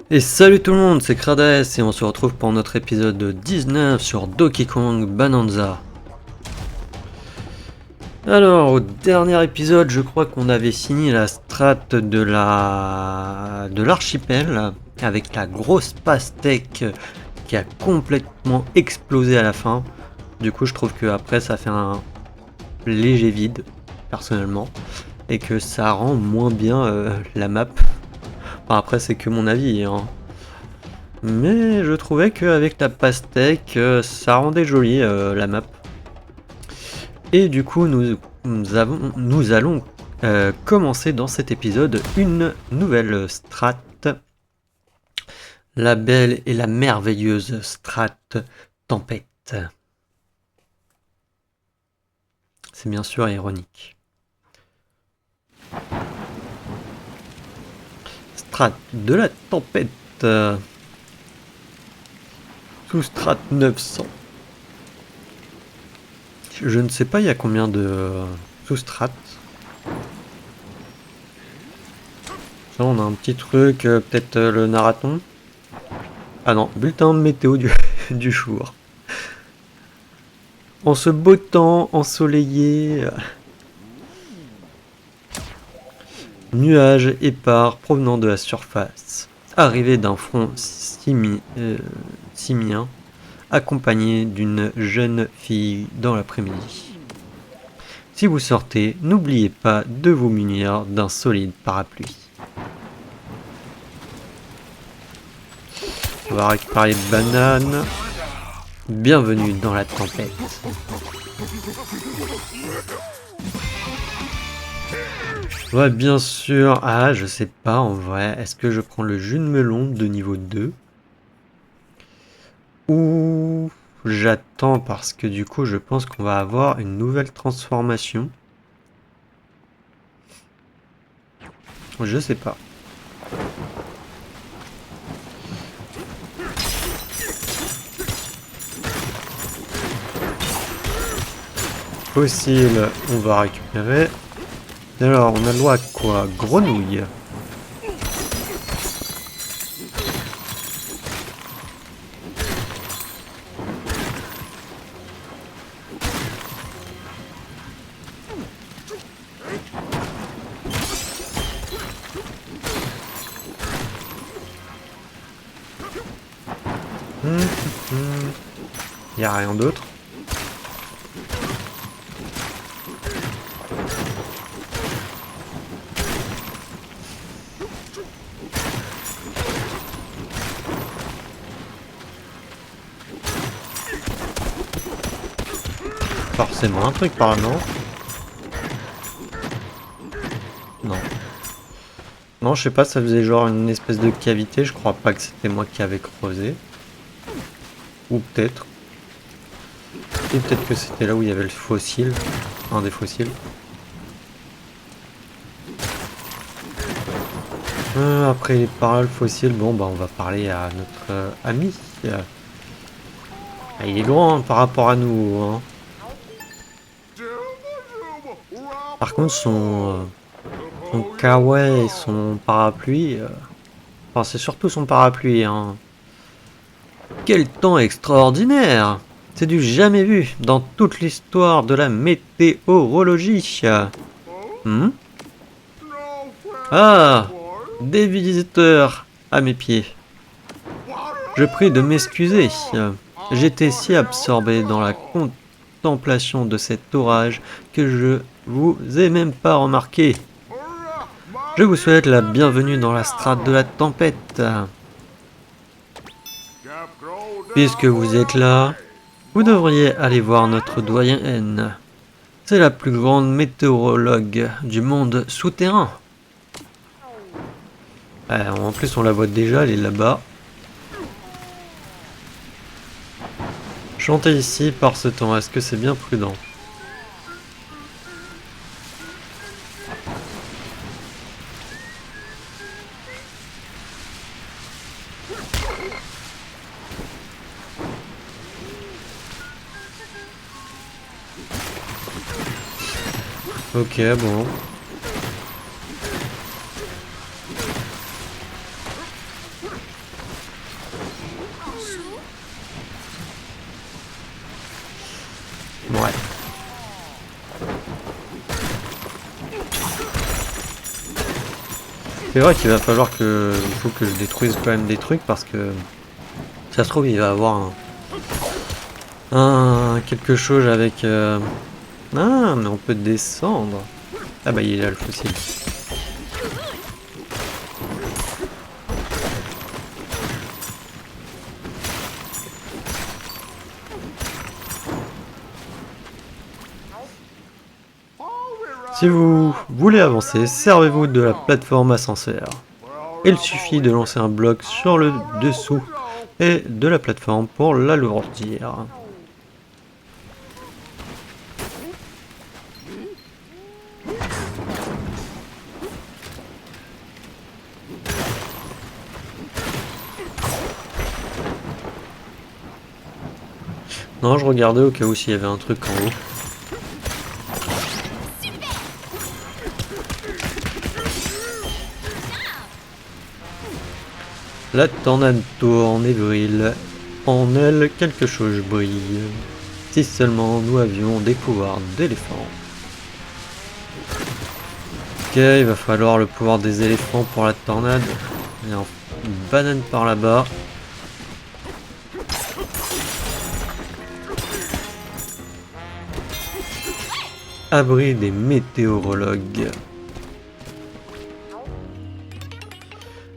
Et salut tout le monde, c'est Krades et on se retrouve pour notre épisode 19 sur Donkey Kong Bonanza. Alors, au dernier épisode, je crois qu'on avait fini la strat de l'archipel avec la grosse pastèque qui a complètement explosé à la fin. Du coup, je trouve que après ça fait un léger vide, personnellement, et que ça rend moins bien la map. Enfin, après, c'est que mon avis, hein. Mais je trouvais qu'avec la pastèque, ça rendait jolie la map. Et du coup, nous allons commencer dans cet épisode une nouvelle strat. La belle et la merveilleuse strat Tempête. C'est bien sûr ironique. Strat de la tempête. Sous strat 900. Je ne sais pas il y a combien de sous-strats. Ça, on a un petit truc, peut-être le narraton. Ah non, bulletin météo du jour. En ce beau temps ensoleillé, nuages épars provenant de la surface, arrivés d'un front simien, accompagné d'une jeune fille dans l'après-midi. Si vous sortez, n'oubliez pas de vous munir d'un solide parapluie. On va récupérer les bananes. Bienvenue dans la tempête. Ouais, bien sûr. Ah, je sais pas en vrai. Est-ce que je prends le jus de melon de niveau 2 ou j'attends parce que du coup je pense qu'on va avoir une nouvelle transformation. Je sais pas. Fossile, on va récupérer. Alors, on a le droit à quoi? Grenouille. Il n'y a rien d'autre. Forcément un truc par là, non? Non. Non, je sais pas, ça faisait genre une espèce de cavité, je crois pas que c'était moi qui avais creusé. Ou peut-être. Et peut-être que c'était là où il y avait le fossile. Un des fossiles. Après par là le fossile, bon bah on va parler à notre ami. Ah, il est loin par rapport à nous, hein. Par contre son kawaii et son parapluie, enfin c'est surtout son parapluie, hein. Quel temps extraordinaire! C'est du jamais vu dans toute l'histoire de la météorologie. Ah! Des visiteurs à mes pieds. Je prie de m'excuser. J'étais si absorbé dans la contemplation de cet orage que je vous ai même pas remarqué. Je vous souhaite la bienvenue dans la strate de la tempête. Puisque vous êtes là, vous devriez aller voir notre doyenne. C'est la plus grande météorologue du monde souterrain. En plus, on la voit déjà, elle est là-bas. Chanter ici par ce temps, est-ce que c'est bien prudent? Ok, bon. C'est vrai qu'il va falloir que... Il faut que je détruise quand même des trucs parce que... Ça se trouve, il va avoir quelque chose avec... Ah, mais on peut descendre. Ah bah il est là le fossile. Si vous voulez avancer, servez-vous de la plateforme ascenseur. Il suffit de lancer un bloc sur le dessous et de la plateforme pour l'alourdir. Non, je regardais au cas où s'il y avait un truc en haut. La tornade tourne et brille. En elle, quelque chose brille. Si seulement nous avions des pouvoirs d'éléphant. Ok, il va falloir le pouvoir des éléphants pour la tornade. Il y a une banane par là-bas. Abri des météorologues.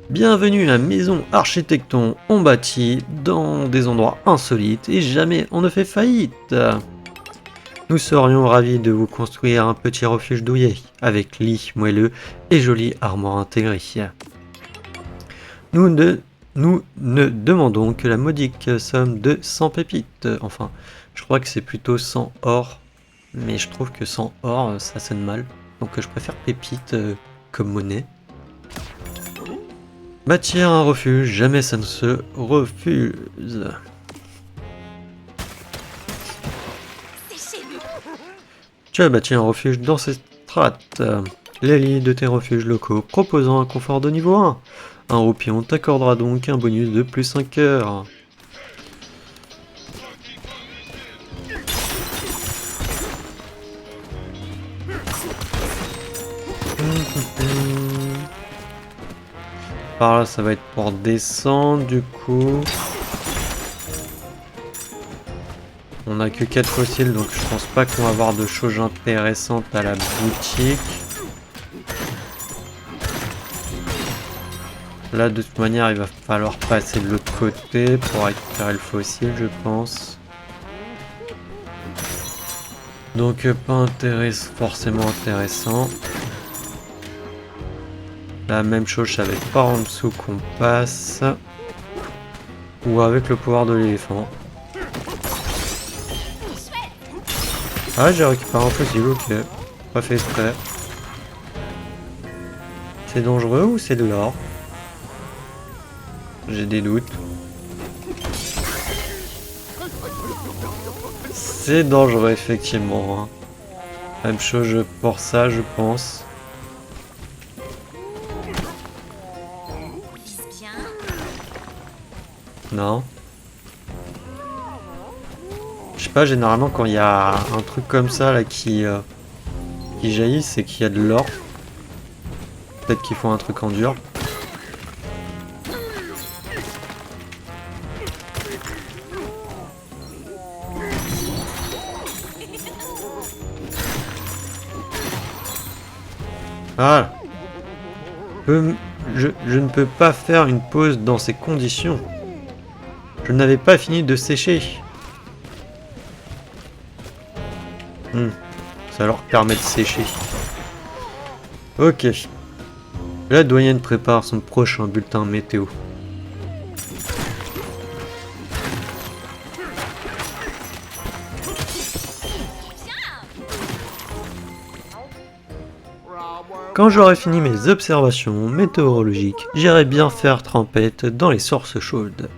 Bienvenue à la maison Architecton. On bâtit dans des endroits insolites et jamais on ne fait faillite. Nous serions ravis de vous construire un petit refuge douillet avec lit moelleux et jolie armoire intégrée. Nous ne demandons que la modique somme de 100 pépites. Enfin, je crois que c'est plutôt 100 or. Mais je trouve que 100 or, ça sonne mal. Donc je préfère pépites comme monnaie. Bâtir un refuge, jamais ça ne se refuse. Tu as bâti un refuge dans ces strates. Les lits de tes refuges locaux proposant un confort de niveau 1. Un roupillon t'accordera donc un bonus de plus 5 heures. Par là, ça va être pour descendre, du coup. On n'a que 4 fossiles, donc je pense pas qu'on va avoir de choses intéressantes à la boutique. Là, de toute manière, il va falloir passer de l'autre côté pour récupérer le fossile, je pense. Donc, pas forcément intéressant. La même chose, je savais par en dessous qu'on passe. Ou avec le pouvoir de l'éléphant. Ah, j'ai récupéré un fossile, ok. Pas fait exprès. C'est dangereux ou c'est de l'or? J'ai des doutes. C'est dangereux, effectivement. Même chose pour ça, je pense. Non. Je sais pas, généralement quand il y a un truc comme ça là qui jaillit, c'est qu'il y a de l'or. Peut-être qu'il faut un truc en dur. Voilà. Je ne peux pas faire une pause dans ces conditions. Je n'avais pas fini de sécher. Ça leur permet de sécher. Ok. La doyenne prépare son prochain bulletin météo. Quand j'aurai fini mes observations météorologiques, j'irai bien faire trempette dans les sources chaudes.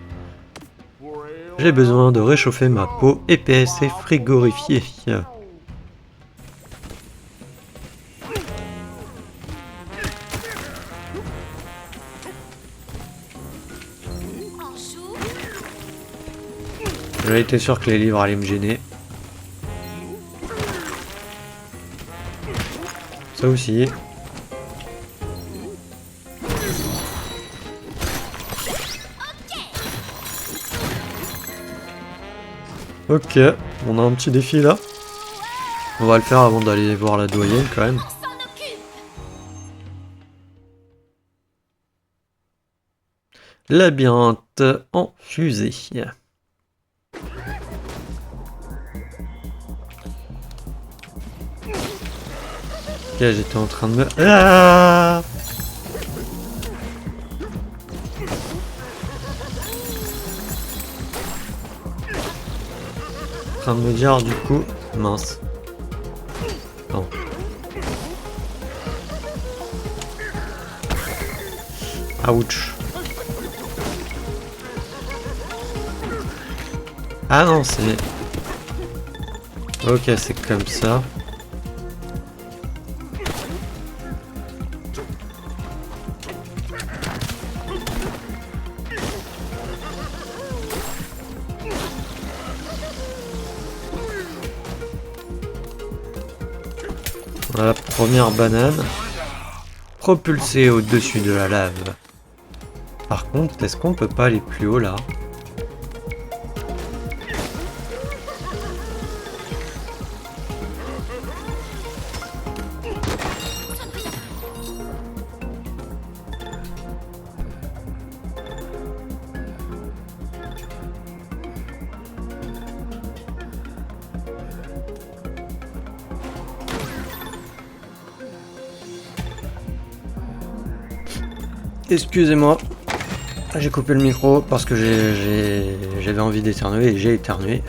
J'ai besoin de réchauffer ma peau épaisse et frigorifiée. J'ai été sûr que les livres allaient me gêner. Ça aussi. Ok, on a un petit défi là. On va le faire avant d'aller voir la doyenne quand même. Labyrinthe en fusée. Ok, j'étais en train de me... Ah, en train de me dire du coup... Mince. Non. Ouch. Ah non, c'est... Ok, c'est comme ça. On a la première banane. Propulsée au-dessus de la lave. Par contre, est-ce qu'on peut pas aller plus haut là? Excusez-moi, j'ai coupé le micro parce que j'avais envie d'éternuer et j'ai éternué.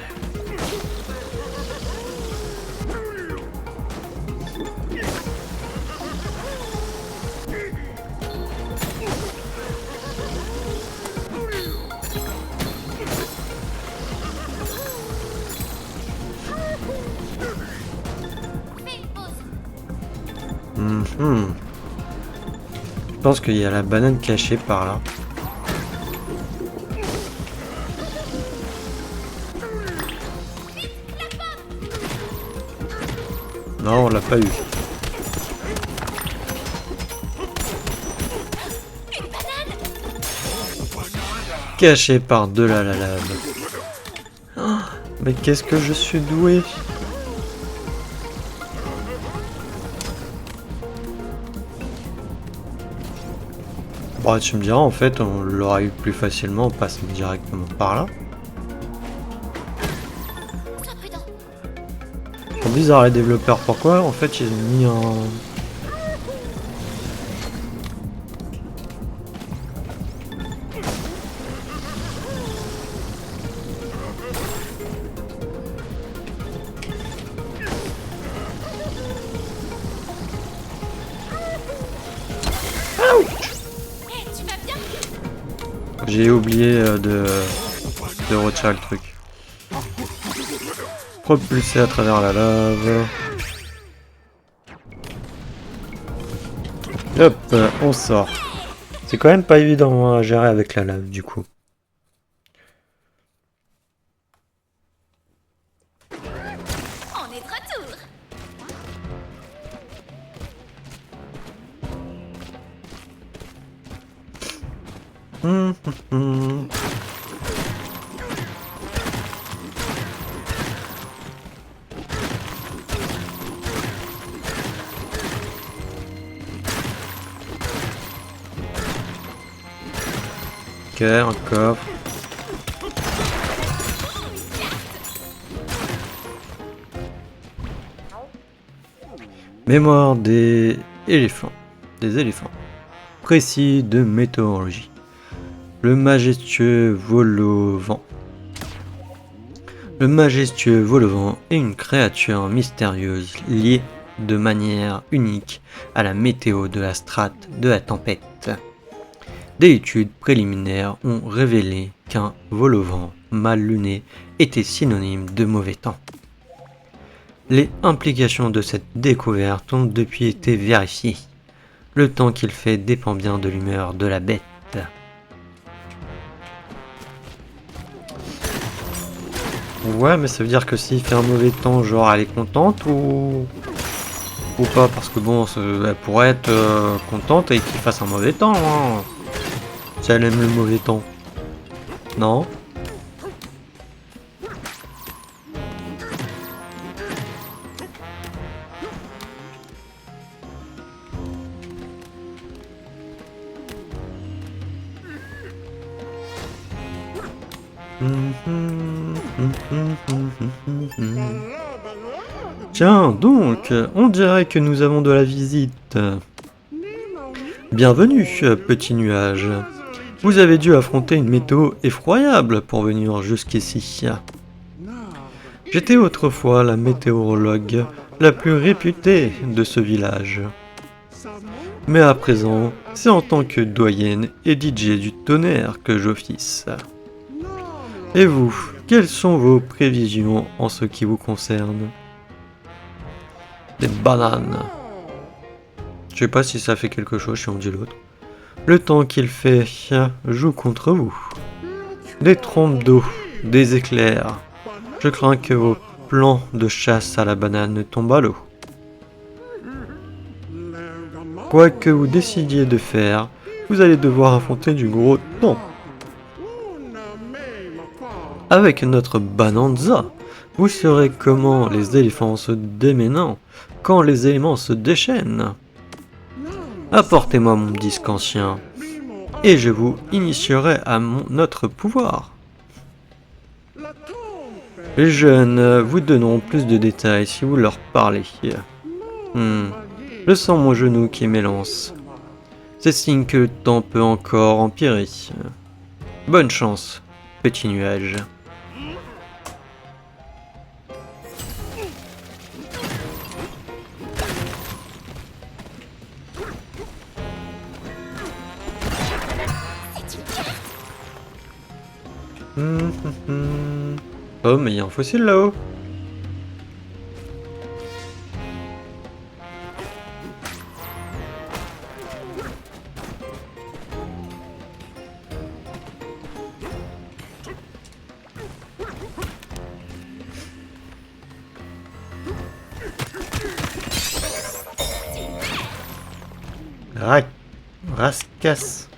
Je pense qu'il y a la banane cachée par là. Non, on l'a pas eu. Caché par de la lave. Oh, mais qu'est-ce que je suis doué. Bon, tu me diras, en fait, on l'aurait eu plus facilement en passant directement par là. C'est bizarre les développeurs, pourquoi en fait ils ont mis un... J'ai oublié de retirer le truc. Propulsé à travers la lave. Hop, on sort. C'est quand même pas évident à gérer avec la lave du coup. On est de retour. Ok, un coffre. Mémoire des éléphants. Des éléphants. Précis de météorologie. Le majestueux vol au vent. Le majestueux vol au vent est une créature mystérieuse liée de manière unique à la météo de la strate de la tempête. Des études préliminaires ont révélé qu'un vol au vent mal luné était synonyme de mauvais temps. Les implications de cette découverte ont depuis été vérifiées. Le temps qu'il fait dépend bien de l'humeur de la bête. Ouais, mais ça veut dire que s'il fait un mauvais temps, genre elle est contente ou pas, parce que bon, elle pourrait être contente et qu'il fasse un mauvais temps, hein. Si elle aime le mauvais temps. Non? Tiens, donc, on dirait que nous avons de la visite. Bienvenue, petit nuage. Vous avez dû affronter une météo effroyable pour venir jusqu'ici. J'étais autrefois la météorologue la plus réputée de ce village. Mais à présent, c'est en tant que doyenne et DJ du tonnerre que j'office. Et vous, quelles sont vos prévisions en ce qui vous concerne? Des bananes. Je sais pas si ça fait quelque chose si on dit l'autre. Le temps qu'il fait joue contre vous. Des trompes d'eau, des éclairs. Je crains que vos plans de chasse à la banane tombent à l'eau. Quoi que vous décidiez de faire, vous allez devoir affronter du gros temps. Avec notre Bananza, vous saurez comment les éléphants se déménent quand les éléments se déchaînent. Apportez-moi mon disque ancien, et je vous initierai à notre pouvoir. Les jeunes vous donneront plus de détails si vous leur parlez. Je sens mon genou qui m'élance. C'est signe que le temps peut encore empirer. Bonne chance, petit nuage. Oh, mais il y a un fossile là-haut. Rascasse.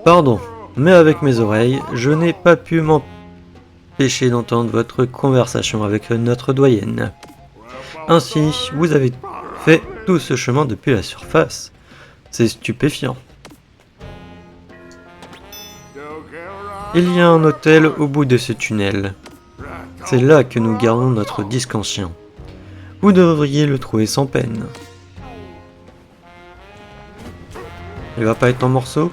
Pardon, mais avec mes oreilles, je n'ai pas pu m'empêcher d'entendre votre conversation avec notre doyenne. Ainsi, vous avez fait tout ce chemin depuis la surface. C'est stupéfiant. Il y a un hôtel au bout de ce tunnel. C'est là que nous gardons notre disque ancien. Vous devriez le trouver sans peine. Il va pas être en morceaux?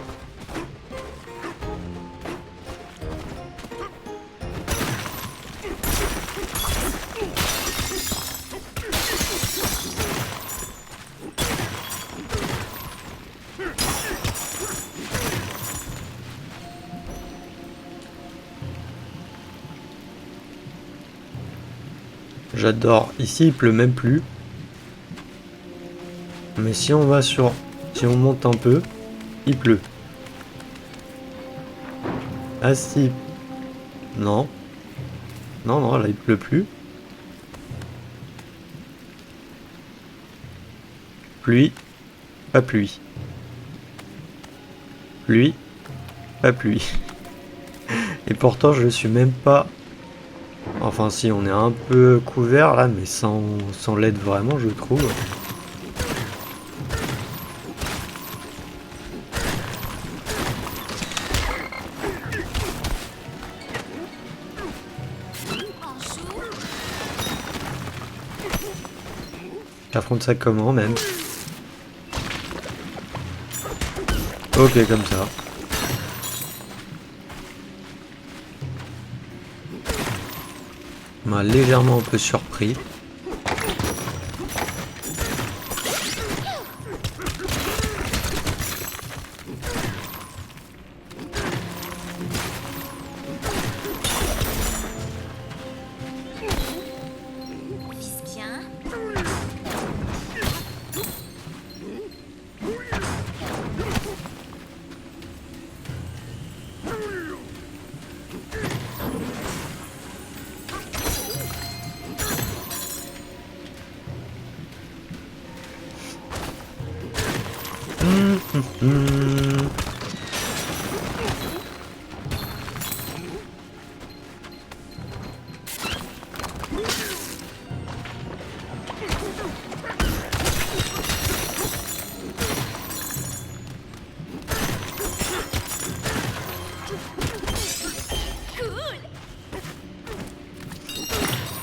J'adore. Ici, il pleut même plus. Mais si on va sur... Si on monte un peu, il pleut. Ah si. Non. Non, non, là, il pleut plus. Pluie. Pas pluie. Pluie. Pas pluie. Et pourtant, je suis même pas... Enfin si, on est un peu couvert là, mais sans l'aide vraiment, je trouve. J'affronte ça comment même? Ok, comme ça. M'a légèrement un peu surpris. Vise bien.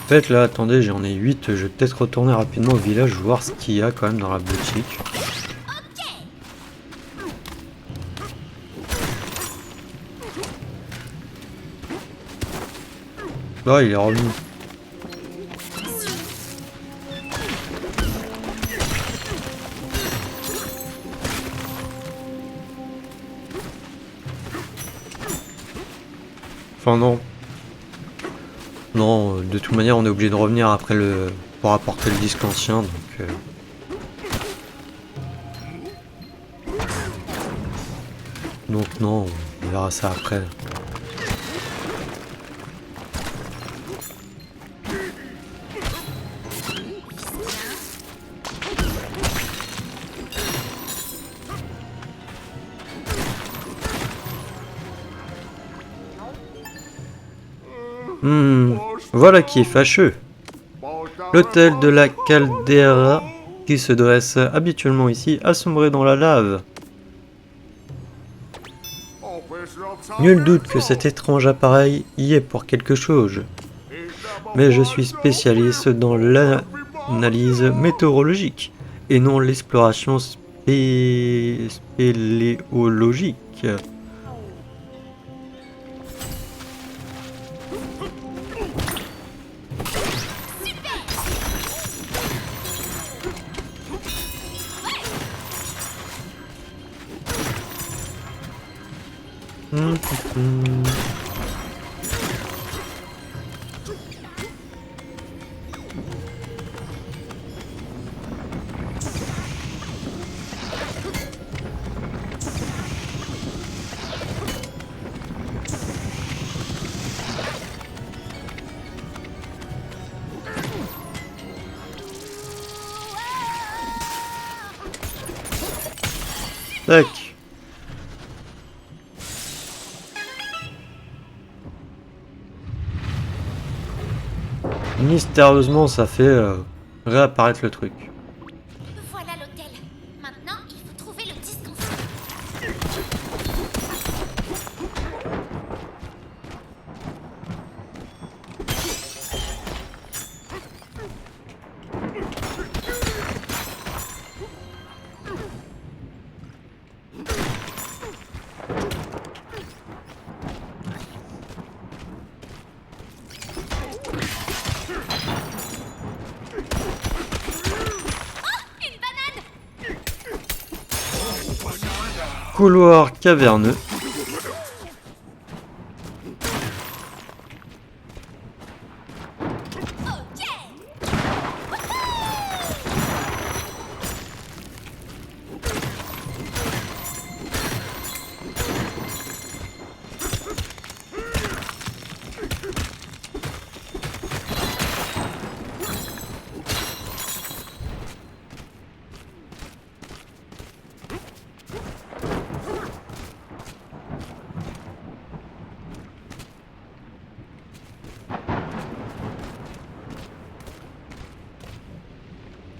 fait, là, attendez, j'en ai 8. Je vais peut-être retourner rapidement au village, voir ce qu'il y a quand même dans la boutique. Là, il est revenu. Enfin, non. Non, de toute manière, on est obligé de revenir après pour apporter le disque ancien, donc non, on verra ça après. Voilà qui est fâcheux. L'hôtel de la Caldera, qui se dresse habituellement ici, a sombré dans la lave. Nul doute que cet étrange appareil y est pour quelque chose. Mais je suis spécialiste dans l'analyse météorologique et non l'exploration spéléologique. Tac. Mystérieusement, ça fait réapparaître le truc. Voilà l'hôtel. Maintenant, il faut trouver le disque ancien. Couloir caverneux.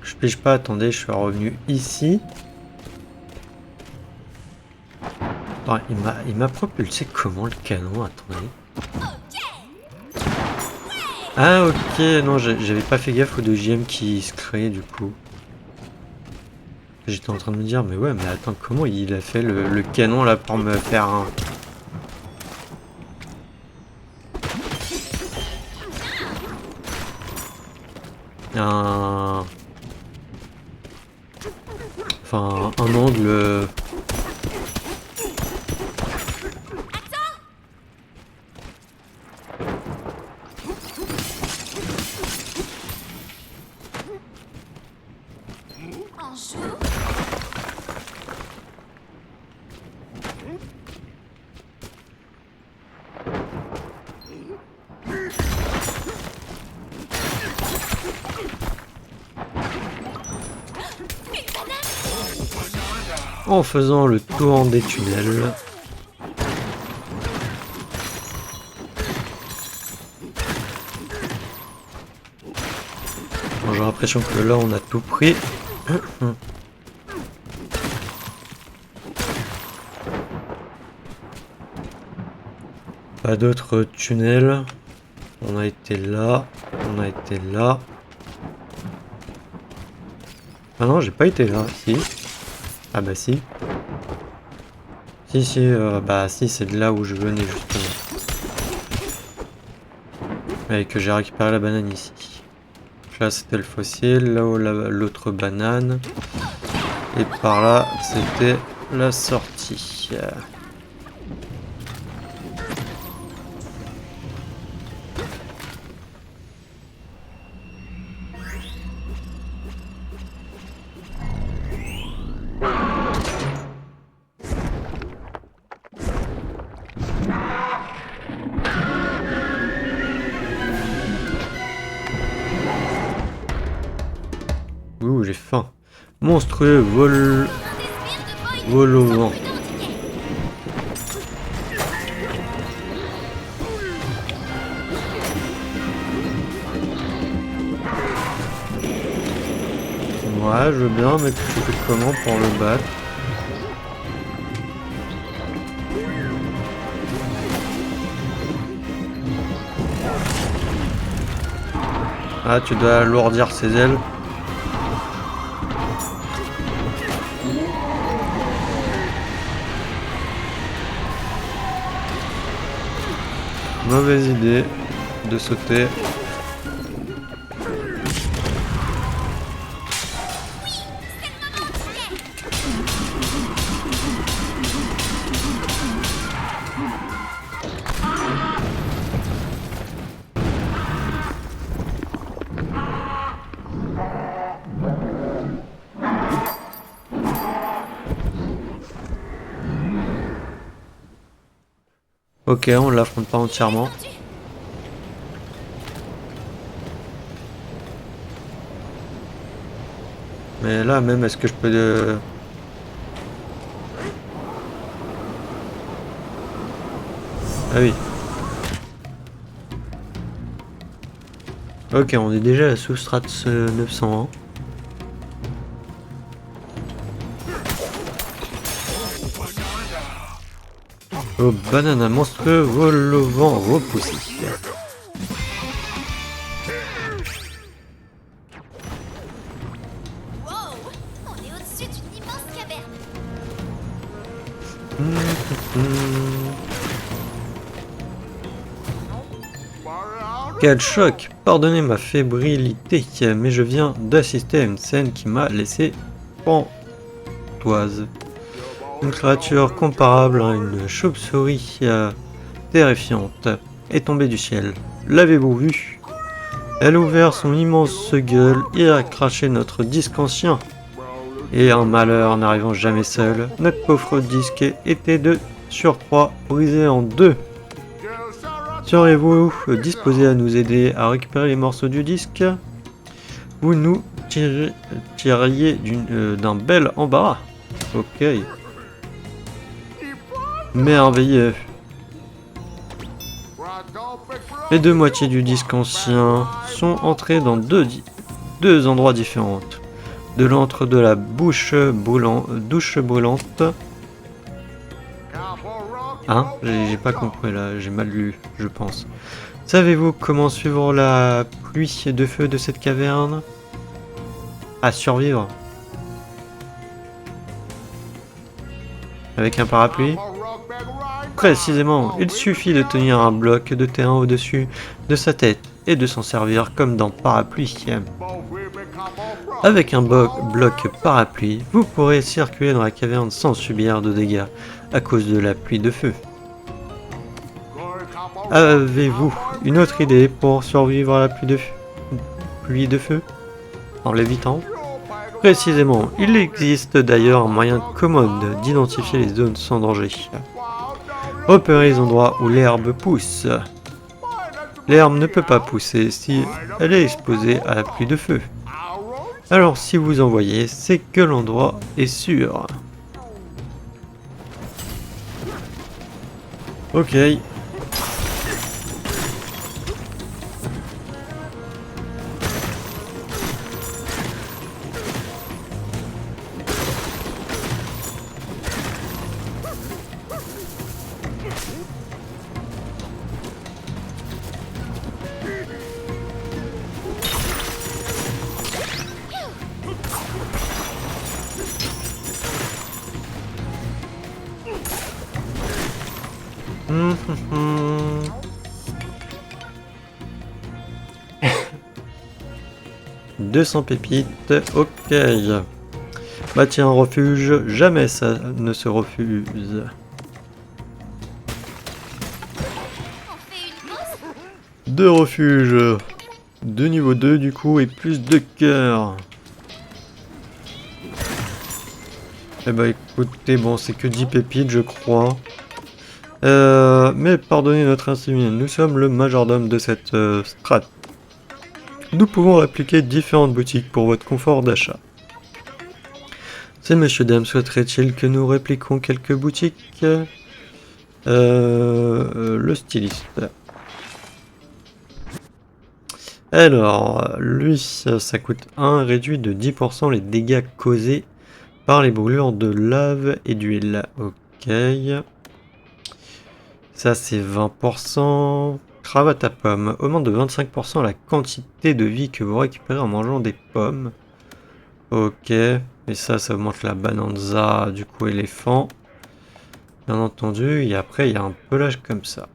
Je pige pas, attendez, je suis revenu ici. Attends, il m'a propulsé comment le canon, attendez. Ah ok, non, j'avais pas fait gaffe aux 2 JM qui se créaient du coup. J'étais en train de me dire, mais ouais, mais attends, comment il a fait le canon là pour me faire un... Enfin, un angle... En joue. En faisant le tour des tunnels. Bon, j'ai l'impression que là on a tout pris. Pas d'autres tunnels. On a été là. On a été là. Ah non, j'ai pas été là. Si. Ah bah si. Si, bah si, c'est de là où je venais justement. Et que j'ai récupéré la banane ici. Là c'était le fossile, là-haut l'autre banane. Et par là c'était la sortie. Ouh, j'ai faim. Monstrueux vol au vent. Ouais, je veux bien, mais tu fais comment pour le battre? Ah, tu dois alourdir ses ailes. Mauvaise idée de sauter. Ok, on l'affronte pas entièrement. Mais là même, est-ce que je peux... Ah oui. Ok, on est déjà à la sous-strat 900. Oh, banane monstrueux, vol au vent, repoussé. Wow, on est au-dessus d'une immense caverne. Quel choc! Pardonnez ma fébrilité, mais je viens d'assister à une scène qui m'a laissé pantoise. Une créature comparable à une chauve-souris terrifiante est tombée du ciel. L'avez-vous vu? Elle a ouvert son immense gueule et a craché notre disque ancien. Et un malheur n'arrivant jamais seul, notre pauvre disque était de surcroît brisé en deux. Seriez-vous disposé à nous aider à récupérer les morceaux du disque? Vous nous tiriez d'un bel embarras. Ok. Merveilleux. Les deux moitiés du disque ancien sont entrées dans deux endroits différents. De l'antre de la douche brûlante. Hein? J'ai pas compris là, j'ai mal lu, je pense. Savez-vous comment suivre la pluie de feu de cette caverne? À survivre. Avec un parapluie? Précisément, il suffit de tenir un bloc de terrain au-dessus de sa tête et de s'en servir comme dans parapluie. Avec un bloc parapluie, vous pourrez circuler dans la caverne sans subir de dégâts à cause de la pluie de feu. Avez-vous une autre idée pour survivre à la pluie de feu en l'évitant? Précisément, il existe d'ailleurs un moyen commode d'identifier les zones sans danger. Repérez les endroits où l'herbe pousse. L'herbe ne peut pas pousser si elle est exposée à la pluie de feu. Alors si vous en voyez, c'est que l'endroit est sûr. Ok. « 200 pépites, ok. Bah tiens, refuge, jamais ça ne se refuse. On fait une pause? 2 refuges, de niveau 2 du coup, et plus de cœur. Eh bah écoutez, bon c'est que 10 pépites je crois. Mais pardonnez notre insigné, nous sommes le majordome de cette strat. Nous pouvons répliquer différentes boutiques pour votre confort d'achat. Ces messieurs dames souhaiteraient-ils que nous répliquons quelques boutiques? Le styliste. Alors, lui, ça coûte 1, réduit de 10% les dégâts causés par les brûlures de lave et d'huile. Ok. Ça, c'est 20%. Cravate à pommes. Augmente de 25% la quantité de vie que vous récupérez en mangeant des pommes. Ok. Et ça augmente la bonanza, du coup, éléphant. Bien entendu. Et après, il y a un pelage comme ça.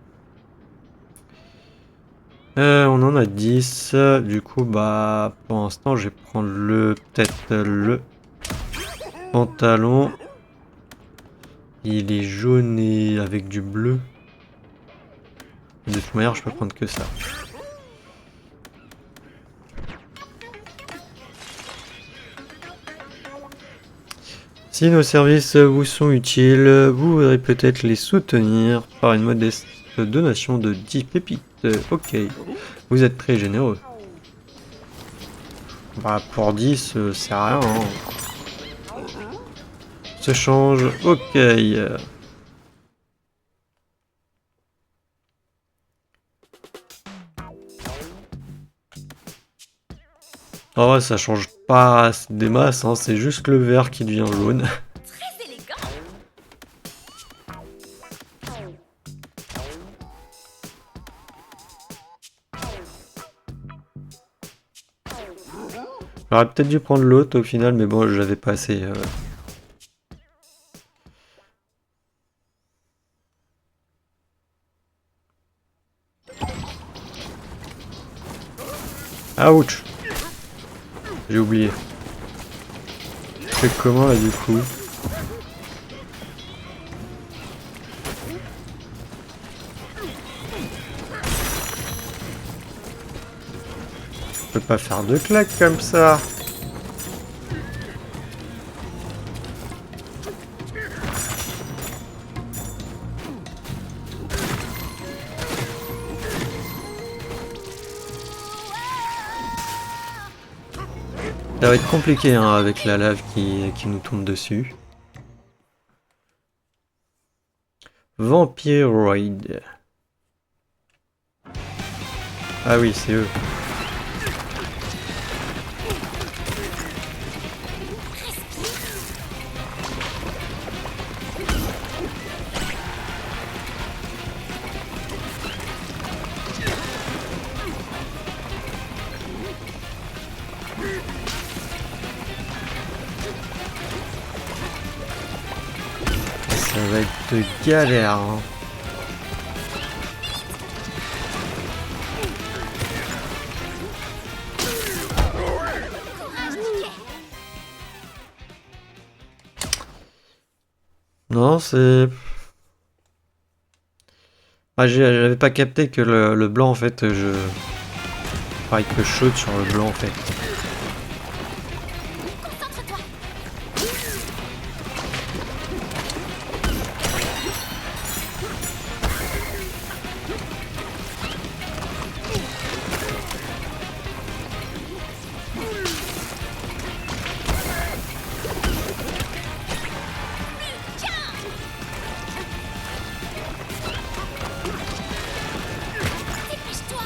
On en a 10. Du coup, bah, pour l'instant, je vais prendre peut-être le pantalon. Il est jaune et avec du bleu. De toute manière, je peux prendre que ça. Si nos services vous sont utiles, vous voudrez peut-être les soutenir par une modeste donation de 10 pépites. Ok, vous êtes très généreux. Bah pour 10, c'est rien. Hein. Se change, ok. En vrai, ça change pas des masses, hein, c'est juste le vert qui devient jaune. Très élégant. J'aurais peut-être dû prendre l'autre au final, mais bon, j'avais pas assez. Ouch! J'ai oublié. Je fais comment là du coup? Je peux pas faire de claques comme ça. Ça va être compliqué hein, avec la lave qui nous tombe dessus. Vampiroid. Ah oui, c'est eux. Ça va être de galère. Hein. Non, c'est... Ah, j'avais pas capté que le blanc, en fait, pareil que je saute sur le blanc, en fait. Concentre-toi. Dépêche-toi.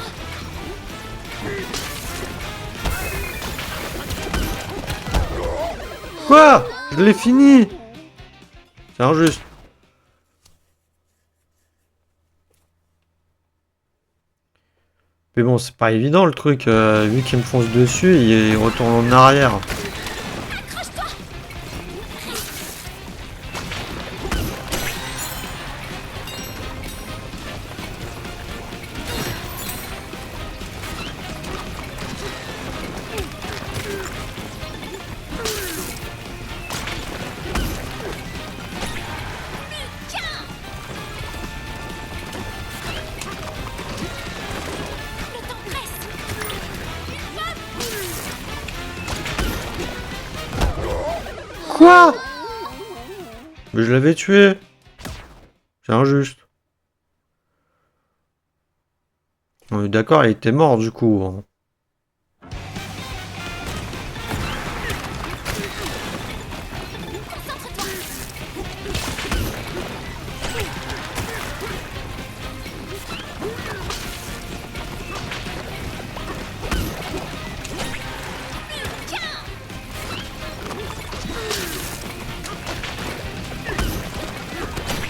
Quoi? Je l'ai fini! C'est injuste. Mais bon, c'est pas évident le truc, vu qu'il me fonce dessus, il retourne en arrière. Accroche-toi. Quoi? Mais je l'avais tué. C'est injuste. On est d'accord, il était mort du coup. Hein.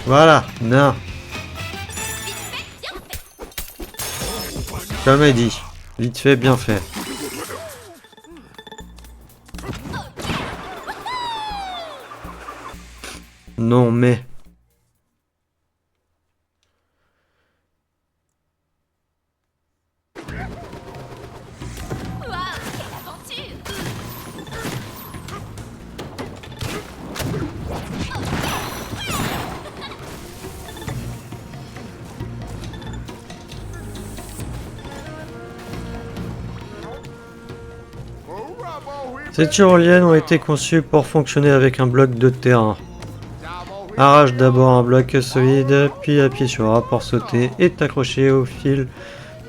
Voilà, non. Comme elle dit, vite fait, bien fait. Non mais... Ces tyroliennes ont été conçues pour fonctionner avec un bloc de terrain. Arrache d'abord un bloc solide, puis appuie sur A pour sauter et t'accrocher au fil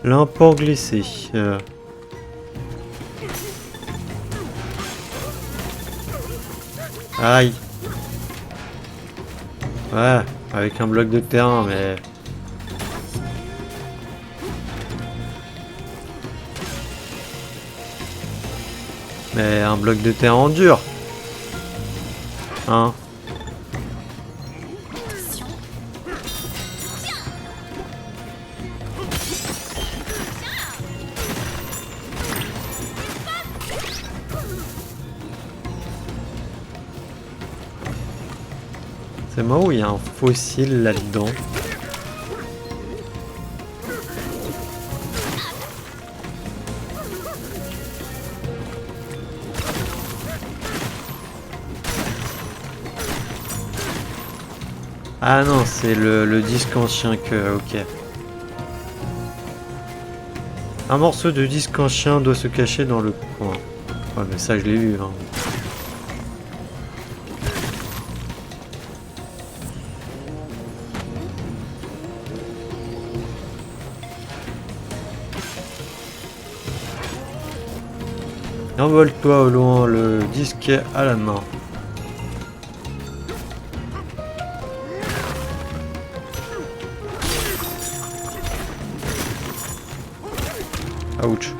l'un pour glisser. Aïe. Ouais, avec un bloc de terrain, mais... Mais un bloc de terrain en dur. Hein? C'est moi où il y a un fossile là-dedans. Ah non, c'est le disque ancien que... Ok. Un morceau de disque ancien doit se cacher dans le coin. Ouais, mais ça je l'ai vu. Hein. Envole-toi au loin, le disque à la main. Ouch.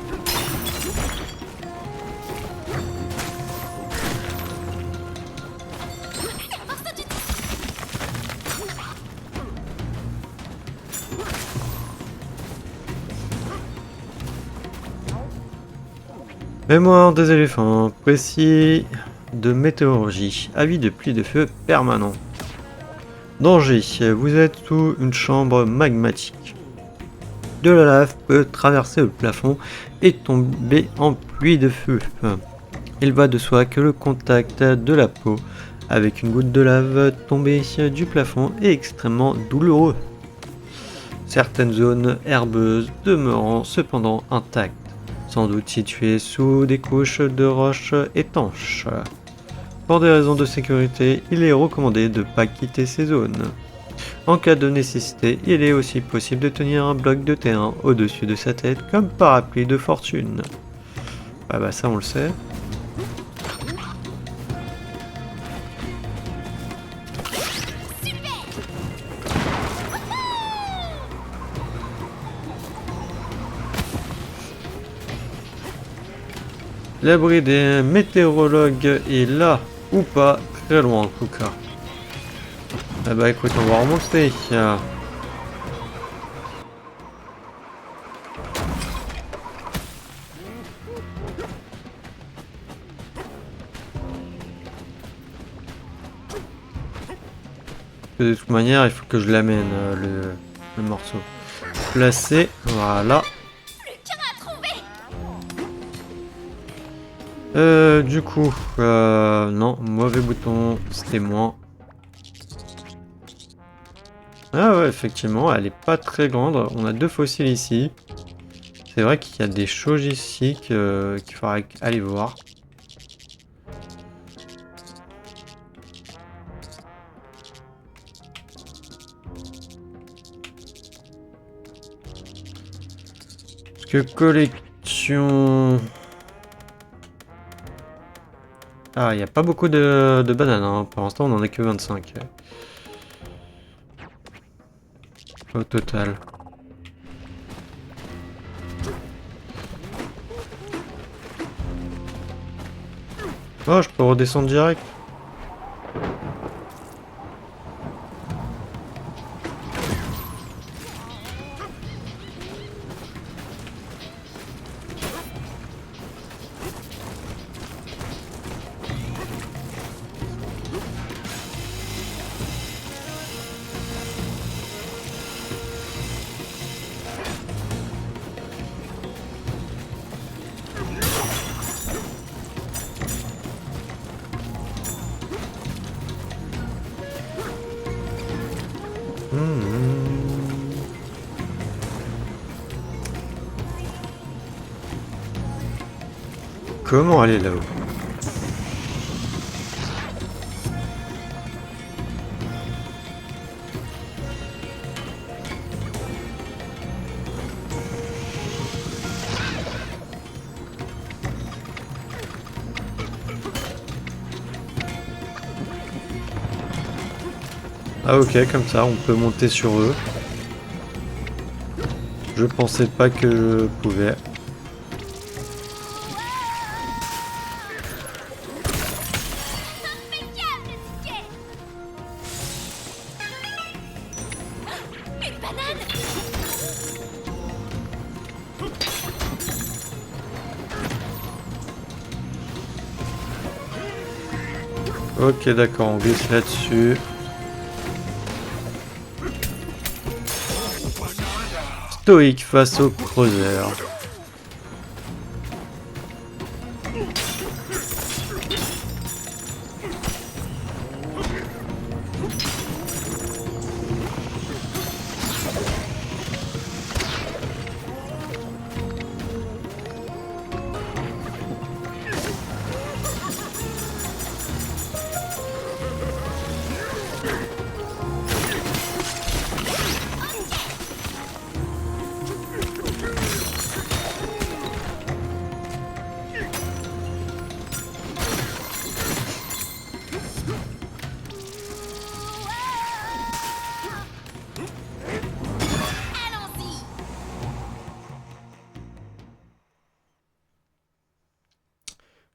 Mémoire des éléphants, précis de météorologie, avis de pluie de feu permanent. Danger, vous êtes sous une chambre magmatique. De la lave peut traverser le plafond et tomber en pluie de feu. Il va de soi que le contact de la peau avec une goutte de lave tombée du plafond est extrêmement douloureux. Certaines zones herbeuses demeurant cependant intactes, sans doute situées sous des couches de roches étanches. Pour des raisons de sécurité, il est recommandé de ne pas quitter ces zones. En cas de nécessité, il est aussi possible de tenir un bloc de terrain au-dessus de sa tête comme parapluie de fortune. Ah bah ça on le sait. L'abri des météorologues est là, ou pas, très loin en tout cas. Ah bah écoute, on va remonter. De toute manière, il faut que je l'amène, le morceau. Placé, voilà. Du coup, non, mauvais bouton, c'était moins. Ah ouais, effectivement, elle est pas très grande. On a deux fossiles ici. C'est vrai qu'il y a des choses ici qu'il faudrait aller voir. Que collection... Ah, il n'y a pas beaucoup de bananes, hein. Pour l'instant on en a que 25. Au total. Oh, je peux redescendre direct. Comment aller là-haut? Ah ok, comme ça on peut monter sur eux. Je pensais pas que je pouvais. Une banane. Ok d'accord, on glisse là-dessus. Stoïque face au creuseur. Allons-y.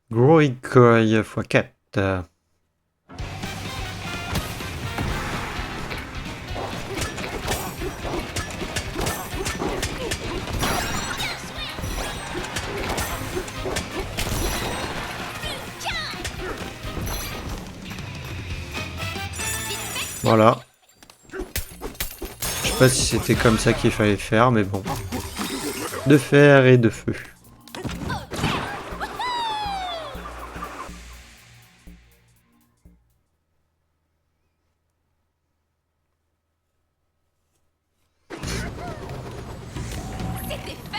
Groikoy x4. Voilà. Je sais pas si c'était comme ça qu'il fallait faire, mais bon. De fer et de feu. C'était fun.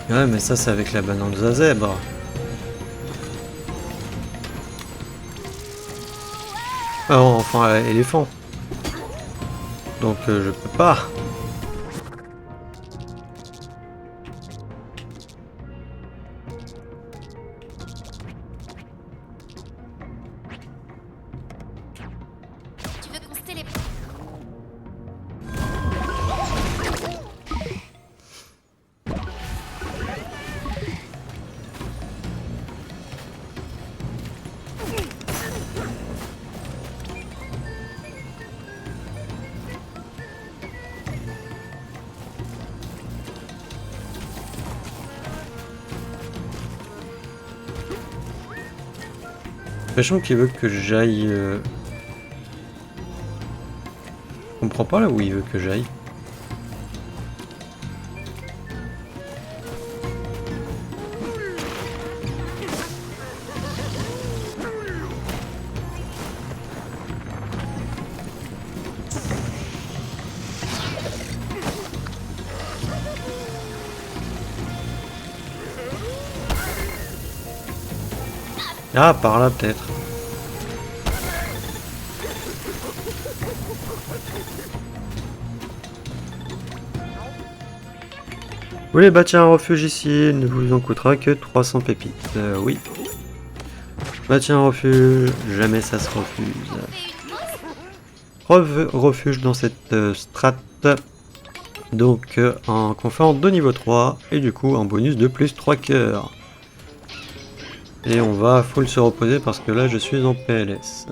Ouais, mais ça, c'est avec la banane de zèbre. Ah, enfin, éléphant. Donc, je peux pas. l'impression qu'il veut que j'aille... Je comprends pas là où il veut que j'aille. Ah, par là peut-être. Vous voulez bâtir un refuge ici, il ne vous en coûtera que 300 pépites. Oui. Bâtir un refuge, jamais ça se refuse. Refuge dans cette strat. Donc un confort de niveau 3 et du coup un bonus de plus 3 cœurs. Et on va full se reposer parce que là je suis en PLS.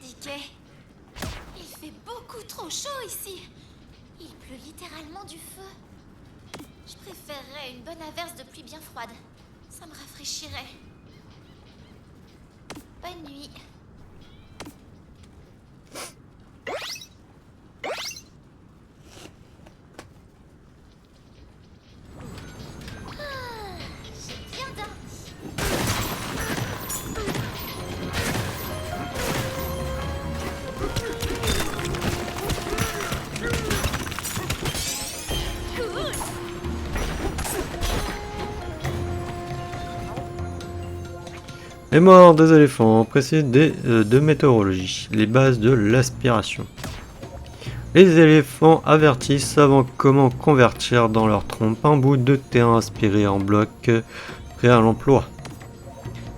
Dickey, il fait beaucoup trop chaud ici. Il pleut littéralement du feu. Je préférerais une bonne averse de pluie bien froide. Ça me rafraîchirait. Bonne nuit. J'ai bien dormi. Les morts des éléphants précisent de météorologie, les bases de l'aspiration. Les éléphants avertissent savant comment convertir dans leur trompe un bout de terrain aspiré en bloc prêt à l'emploi.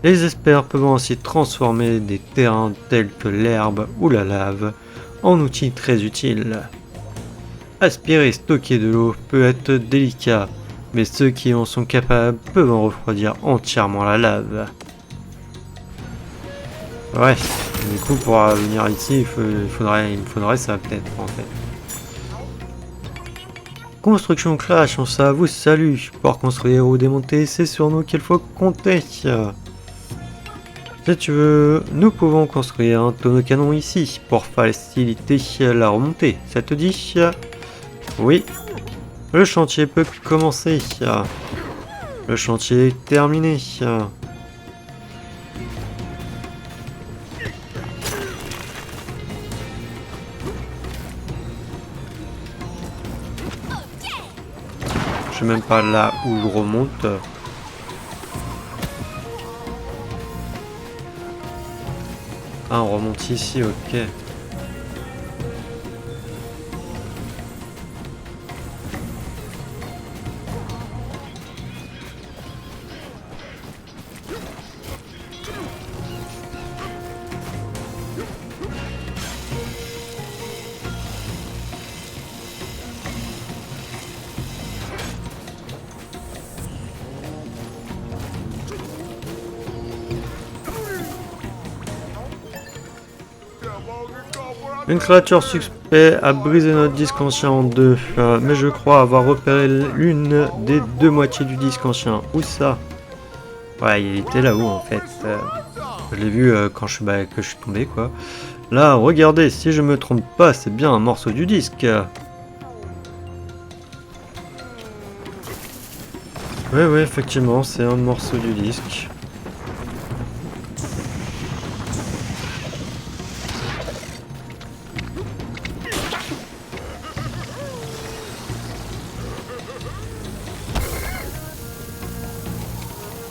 Les experts peuvent ainsi transformer des terrains tels que l'herbe ou la lave en outils très utiles. Aspirer et stocker de l'eau peut être délicat, mais ceux qui en sont capables peuvent en refroidir entièrement la lave. Ouais, du coup pour venir ici, il me faudrait ça peut-être en fait. Construction Clash, ça vous salue. Pour construire ou démonter, c'est sur nous qu'il faut compter. Si tu veux, nous pouvons construire un tonneau canon ici pour faciliter la remontée. Ça te dit? Oui. Le chantier peut commencer. Le chantier est terminé. Je sais même pas là où je remonte. Ah, on remonte ici, ok. Une créature suspecte a brisé notre disque ancien en deux, mais je crois avoir repéré l'une des deux moitiés du disque ancien. Où ça? Ouais, il était là-haut en fait. Je l'ai vu quand que je suis tombé quoi. Là, regardez, si je me trompe pas, c'est bien un morceau du disque. Oui, effectivement, c'est un morceau du disque.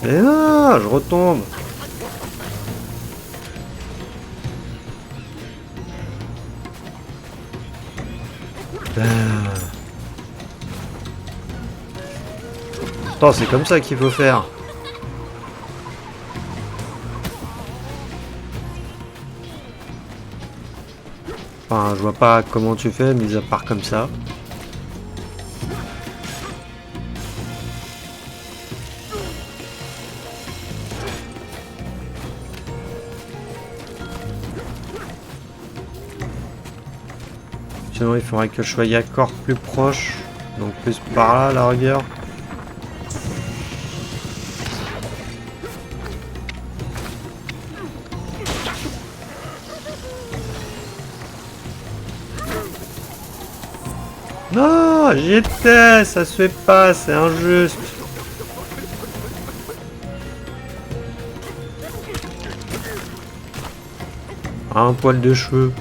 Et là, je retombe. Attends, c'est comme ça qu'il faut faire. Enfin, je vois pas comment tu fais, mis à part comme ça. Sinon, il faudrait que je sois encore plus proche. Donc plus par là, à la rigueur. Oh, j'y étais, ça se fait pas, c'est injuste. Un poil de cheveux.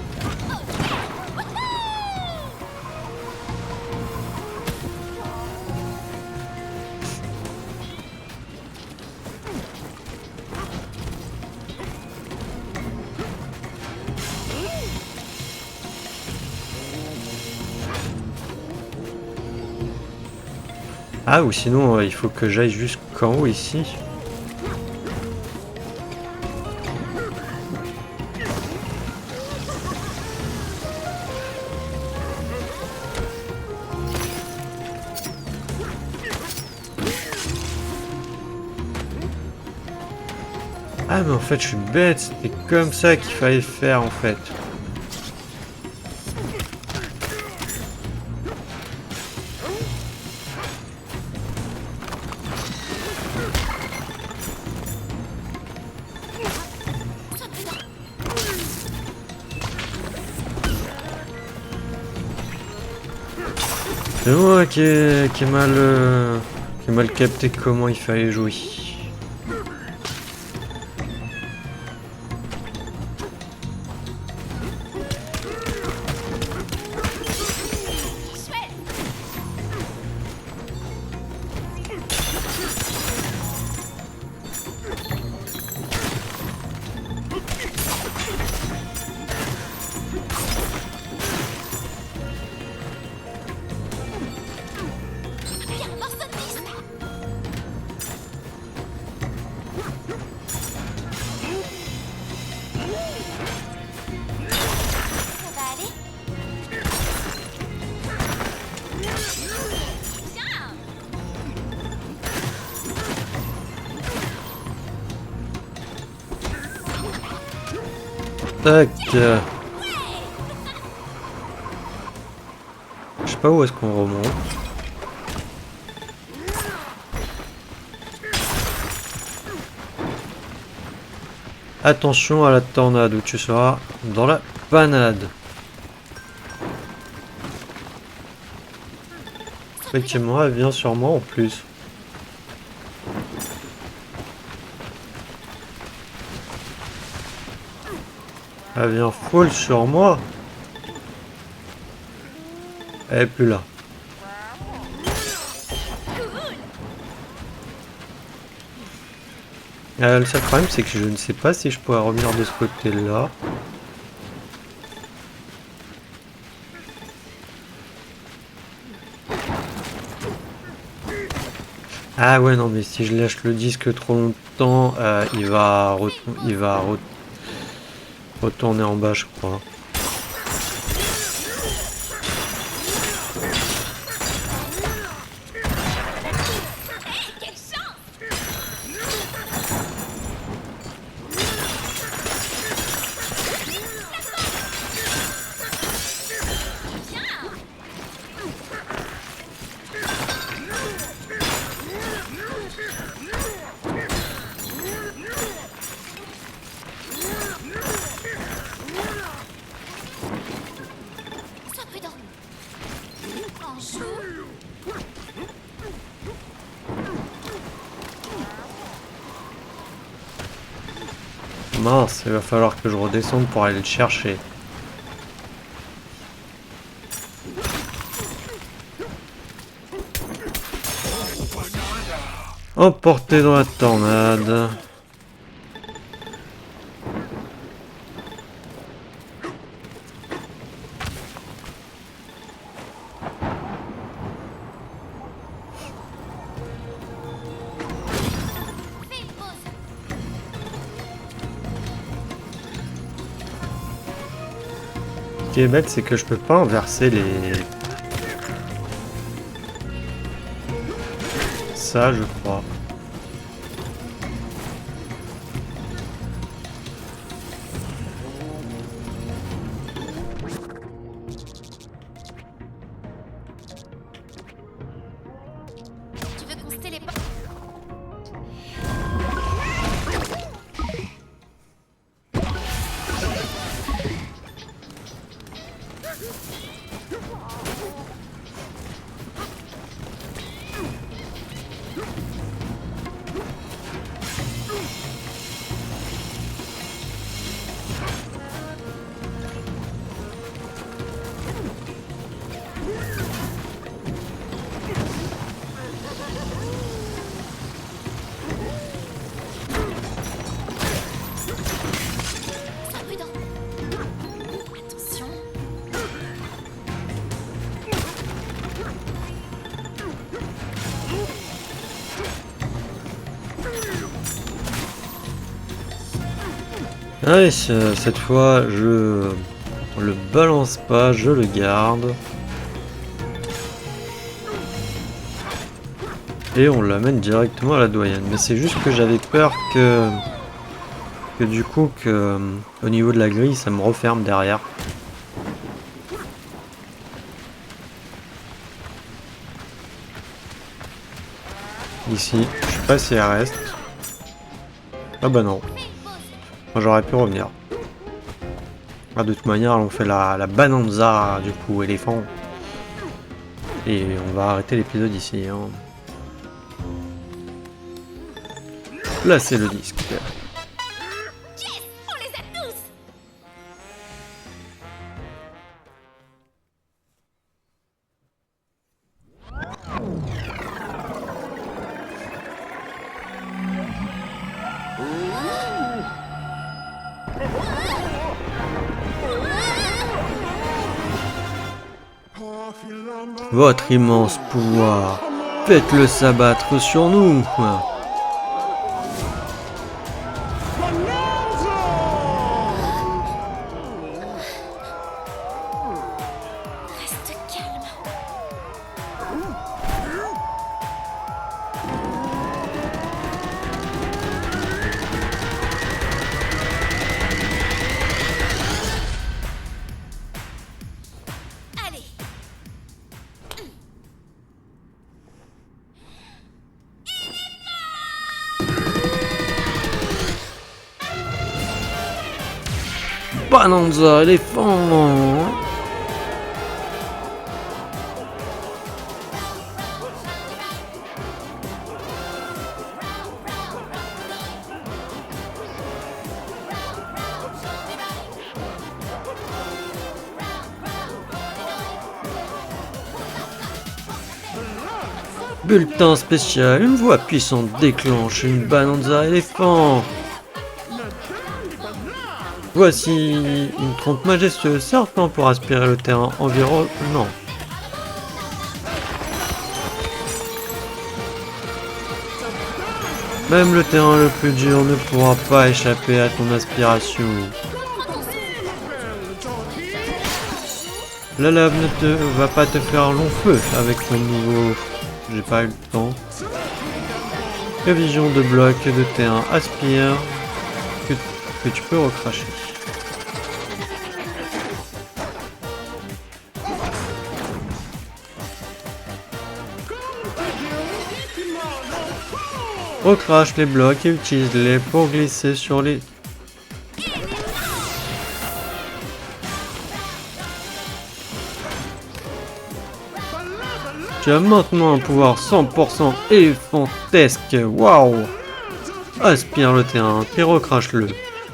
Ah, ou sinon, il faut que j'aille jusqu'en haut ici. Ah, mais en fait, je suis bête, c'était comme ça qu'il fallait faire en fait. C'est moi qui ai mal capté comment il fallait jouer. Tac. Je sais pas où est-ce qu'on remonte. Attention à la tornade où tu seras dans la panade. Effectivement, elle vient sur moi en plus. Elle vient full sur moi. Elle est plus là. Le seul problème, c'est que je ne sais pas si je pourrais revenir de ce côté-là. Ah ouais, non, mais si je lâche le disque trop longtemps, il va retourner en bas, je crois. Mince, il va falloir que je redescende pour aller le chercher. Emporté dans la tornade. Ce qui est bête, c'est que je peux pas inverser les... Ça, je crois. Tu veux qu'on se téléporte? Allez, cette fois, je le balance pas, je le garde. Et on l'amène directement à la doyenne. Mais c'est juste que j'avais peur que du coup, au niveau de la grille, ça me referme derrière. Ici, je sais pas si elle reste. Ah bah non. Moi, j'aurais pu revenir. Ah, de toute manière, on fait la Bananza, du coup, éléphant. Et on va arrêter l'épisode ici. Hein. Là, c'est le disque. Yes, on les a tous. Votre immense pouvoir, faites-le s'abattre sur nous. Reste calme. Allez. Bananza, éléphant. Bulletin spécial, une voix puissante déclenche une Bananza éléphant. Voici une trompe majestueuse serpent pour aspirer le terrain environnant. Même le terrain le plus dur ne pourra pas échapper à ton aspiration. La lave ne va pas te faire long feu avec mon niveau. J'ai pas eu le temps. Prévision de bloc de terrain aspire que tu peux recracher. Recrache les blocs et utilise-les pour glisser sur les... Tu as maintenant un pouvoir 100% éléphantesque. Waouh! Aspire le terrain, puis recrache-le.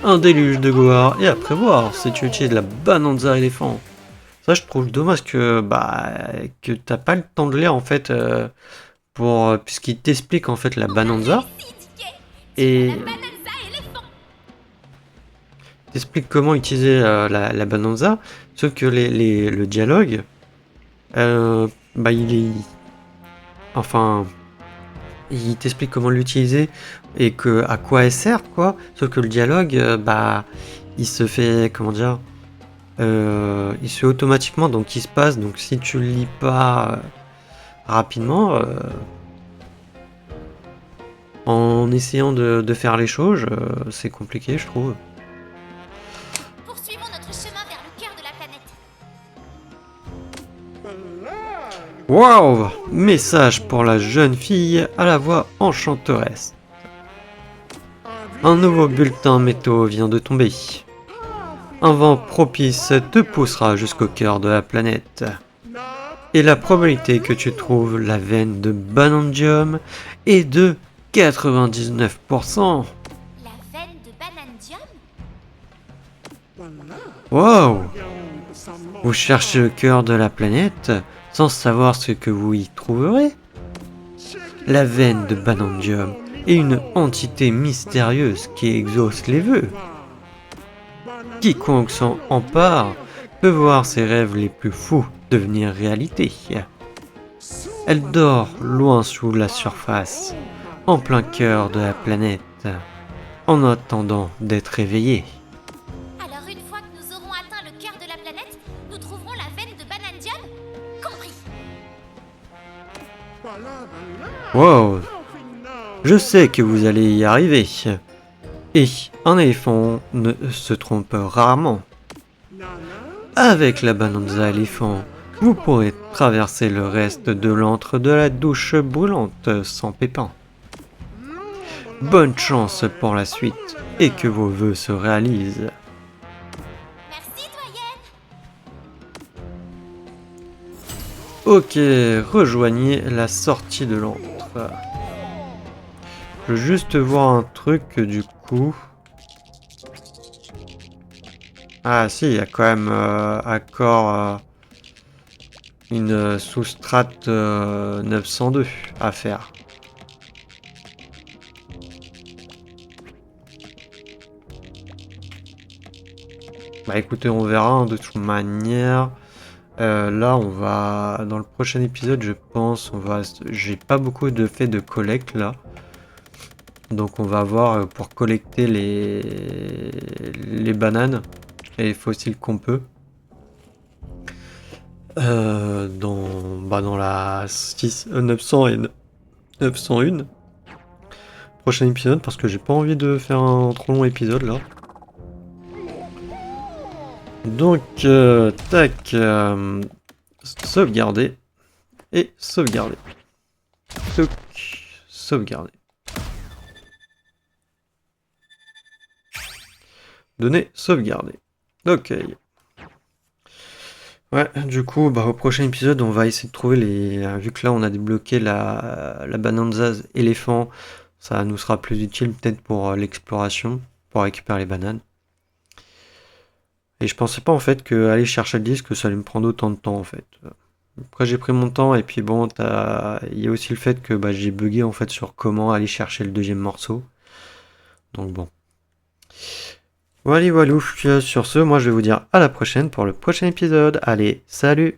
Un déluge de goard et après voir si tu utilises la Bananza éléphant. Ça, je trouve dommage que t'as pas le temps de lire en fait puisqu'il t'explique en fait la Bananza et t'explique comment utiliser la Bananza, sauf que le dialogue il t'explique comment l'utiliser et à quoi elle sert quoi, sauf que le dialogue il se fait comment dire il se fait automatiquement, donc il se passe, donc si tu le lis pas rapidement en essayant de faire les choses, c'est compliqué je trouve. Poursuivons notre chemin vers le cœur de la planète. Waouh! Message pour la jeune fille à la voix enchanteresse. Un nouveau bulletin météo vient de tomber. Un vent propice te poussera jusqu'au cœur de la planète. Et la probabilité que tu trouves la veine de Banandium est de 99%. La veine de Banandium? Waouh! Vous cherchez le cœur de la planète sans savoir ce que vous y trouverez? La veine de Banandium est une entité mystérieuse qui exauce les vœux. Quiconque s'en empare peut voir ses rêves les plus fous devenir réalité. Elle dort loin sous la surface, en plein cœur de la planète, en attendant d'être éveillée. Je sais que vous allez y arriver. Et un éléphant ne se trompe rarement. Avec la Bananza éléphant, vous pourrez traverser le reste de l'antre de la douche brûlante sans pépin. Bonne chance pour la suite et que vos vœux se réalisent. Merci, doyenne. Ok, rejoignez la sortie de l'antre. Je veux juste voir un truc du coup. Ah si, il y a quand même encore une sous-strate 902 à faire. Bah écoutez, on verra hein, de toute manière. Là, on va dans le prochain épisode, je pense, j'ai pas beaucoup de fait de collecte là, donc on va voir pour collecter les bananes et les fossiles qu'on peut dans la 900 et 901 prochain épisode parce que j'ai pas envie de faire un trop long épisode là. Donc, tac, sauvegarder et sauvegarder. Toc, sauvegarder. Données sauvegardées. Ok. Ouais, du coup, bah, au prochain épisode, on va essayer de trouver les. Vu que là, on a débloqué la Bananza éléphant, ça nous sera plus utile peut-être pour l'exploration, pour récupérer les bananes. Et je pensais pas en fait que aller chercher le disque, ça allait me prendre autant de temps en fait. Après j'ai pris mon temps et puis bon, il y a aussi le fait que bah, j'ai bugué en fait sur comment aller chercher le deuxième morceau. Donc bon. Voilà, sur ce, moi je vais vous dire à la prochaine pour le prochain épisode. Allez, salut!